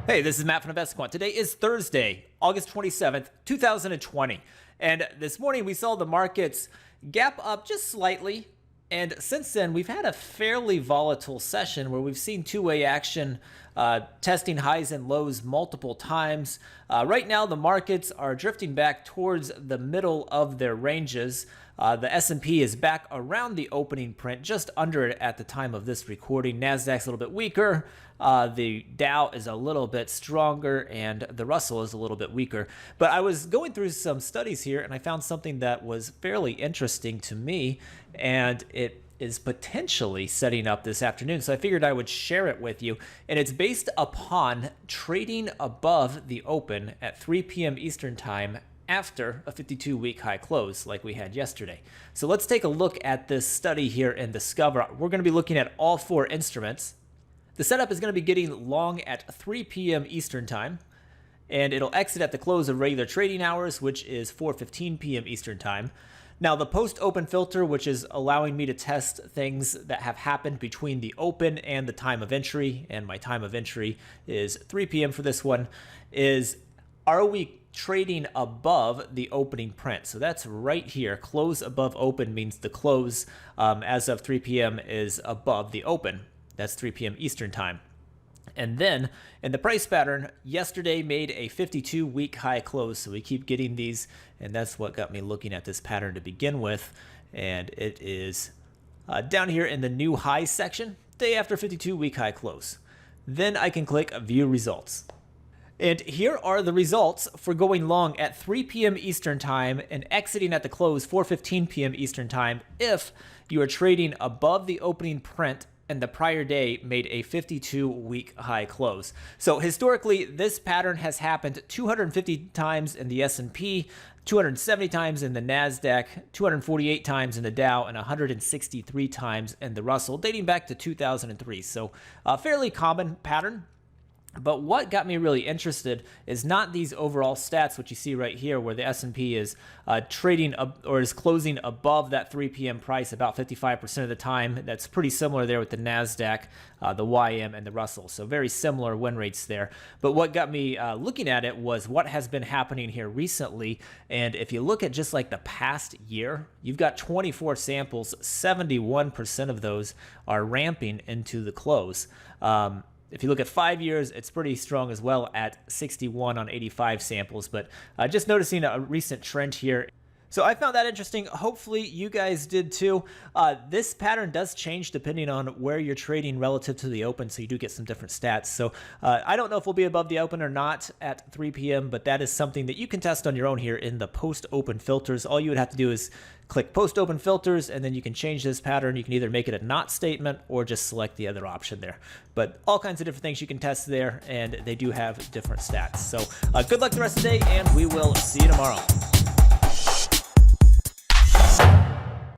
Hey, this is Matt from InvestiQuant. Today is Thursday, August 27th, 2020. And this morning we saw the markets gap up just slightly. And since then, we've had a fairly volatile session where we've seen two-way action testing highs and lows multiple times. Right now, the markets are drifting back towards the middle of their ranges. The S&P is back around the opening print, just under it at the time of this recording. Nasdaq's a little bit weaker. The Dow is a little bit stronger, and the Russell is a little bit weaker. But I was going through some studies here, and I found something that was fairly interesting to me, and it is potentially setting up this afternoon. So I figured I would share it with you. And it's based upon trading above the open at 3 p.m. Eastern Time after a 52-week high close like we had yesterday. So let's take a look at this study here in Discover. We're going to be looking at all four instruments. The setup is going to be getting long at 3 p.m. Eastern Time, and it'll exit at the close of regular trading hours, which is 4:15 p.m. Eastern Time. Now, the post-open filter, which is allowing me to test things that have happened between the open and the time of entry, and my time of entry is 3 p.m. for this one, is are we trading above the opening print? So that's right here. Close above open means the close as of 3 p.m. is above the open. That's 3 p.m. Eastern Time. And then in the price pattern, yesterday made a 52-week high close. So we keep getting these, and that's what got me looking at this pattern to begin with. And it is down here in the new high section, day after 52-week high close. Then I can click View Results. And here are the results for going long at 3 p.m. Eastern Time and exiting at the close 4:15 p.m. Eastern Time if you are trading above the opening print and the prior day made a 52-week high close. So historically, this pattern has happened 250 times in the S&P, 270 times in the Nasdaq, 248 times in the Dow, and 163 times in the Russell, dating back to 2003. So a fairly common pattern. But what got me really interested is not these overall stats, which you see right here, where the S&P is trading or is closing above that 3 p.m. price about 55% of the time. That's pretty similar there with the Nasdaq, the YM, and the Russell. So very similar win rates there. But what got me looking at it was what has been happening here recently. And if you look at just like the past year, you've got 24 samples. 71% of those are ramping into the close. If you look at 5 years, it's pretty strong as well at 61 on 85 samples, but just noticing a recent trend here. So I found that interesting. Hopefully you guys did too. This pattern does change depending on where you're trading relative to the open, so you do get some different stats. So I don't know if we'll be above the open or not at 3 p.m., but that is something that you can test on your own here in the post-open filters. All you would have to do is click post-open filters, and then you can change this pattern. You can either make it a not statement or just select the other option there. But all kinds of different things you can test there, and they do have different stats. So good luck the rest of the day, and we will see you tomorrow.